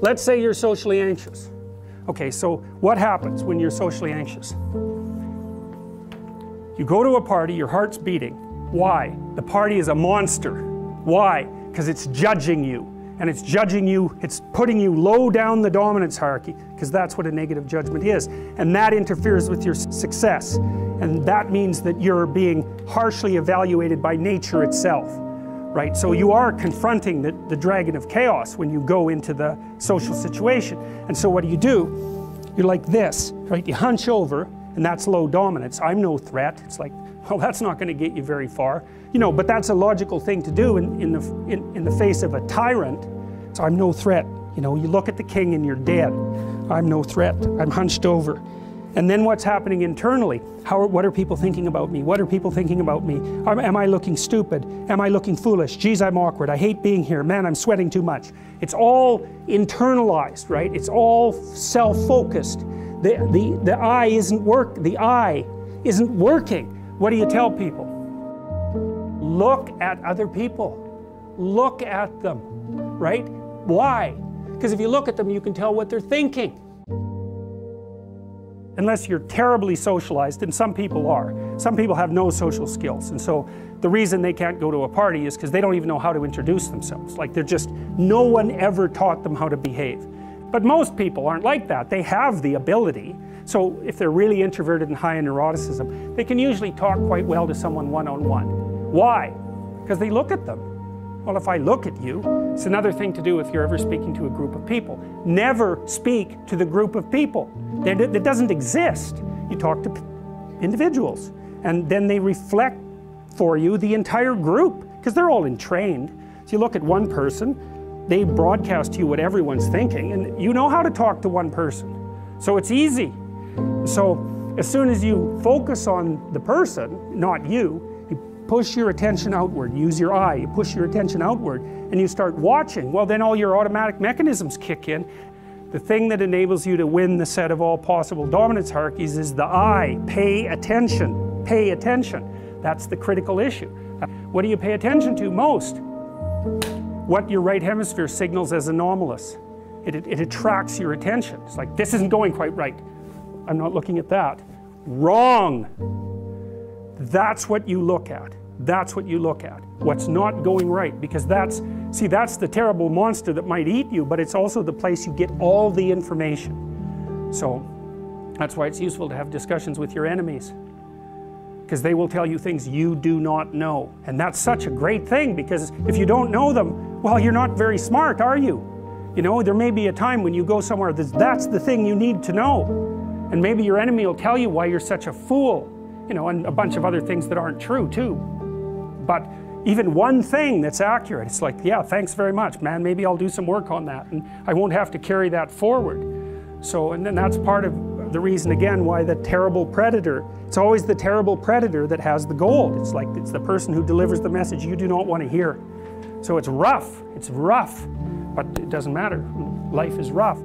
let's say you're socially anxious. Okay, so what happens when you're socially anxious? You go to a party, your heart's beating. Why? The party is a monster. Why? Because it's judging you. And it's judging you, it's putting you low down the dominance hierarchy, because that's what a negative judgment is. And that interferes with your success. And that means that you're being harshly evaluated by nature itself. Right? So you are confronting the dragon of chaos when you go into the social situation. And so what do? You're like this, right? You hunch over, and that's low dominance. I'm no threat. It's like, well, that's not going to get you very far. You know, but that's a logical thing to do in the face of a tyrant. So I'm no threat. You know, you look at the king and you're dead. I'm no threat. I'm hunched over. And then what's happening internally? What are people thinking about me? What are people thinking about me? Am I looking stupid? Am I looking foolish? Geez, I'm awkward. I hate being here. Man, I'm sweating too much. It's all internalized, right? It's all self-focused. The eye isn't working. What do you tell people? Look at other people. Look at them, right? Why? Because if you look at them, you can tell what they're thinking. Unless you're terribly socialized, and some people are. Some people have no social skills, and so the reason they can't go to a party is because they don't even know how to introduce themselves. Like no one ever taught them how to behave. But most people aren't like that. They have the ability. So if they're really introverted and high in neuroticism, they can usually talk quite well to someone one-on-one. Why? Because they look at them. Well, if I look at you, it's another thing to do if you're ever speaking to a group of people. Never speak to the group of people. It doesn't exist. You talk to individuals, and then they reflect for you the entire group, because they're all entrained. So you look at one person, they broadcast to you what everyone's thinking, and you know how to talk to one person. So it's easy. So as soon as you focus on the person, not you, push your attention outward, use your eye, you push your attention outward, and you start watching, well then all your automatic mechanisms kick in. The thing that enables you to win the set of all possible dominance hierarchies is the eye. Pay attention. Pay attention. That's the critical issue. What do you pay attention to most? What your right hemisphere signals as anomalous. It attracts your attention. It's like, this isn't going quite right. I'm not looking at that. Wrong. That's what you look at. That's what you look at. What's not going right, because that's the terrible monster that might eat you, but it's also the place you get all the information. So that's why it's useful to have discussions with your enemies, because they will tell you things you do not know. And that's such a great thing, because if you don't know them, well, you're not very smart, are you? You know, there may be a time when you go somewhere that's the thing you need to know. And maybe your enemy will tell you why you're such a fool. You know, and a bunch of other things that aren't true too. But even one thing that's accurate, it's like, yeah, thanks very much, man, maybe I'll do some work on that, and I won't have to carry that forward. So, and then that's part of the reason, again, why the terrible predator, it's always the terrible predator that has the gold. It's like, it's the person who delivers the message you do not want to hear. So it's rough, but it doesn't matter. Life is rough.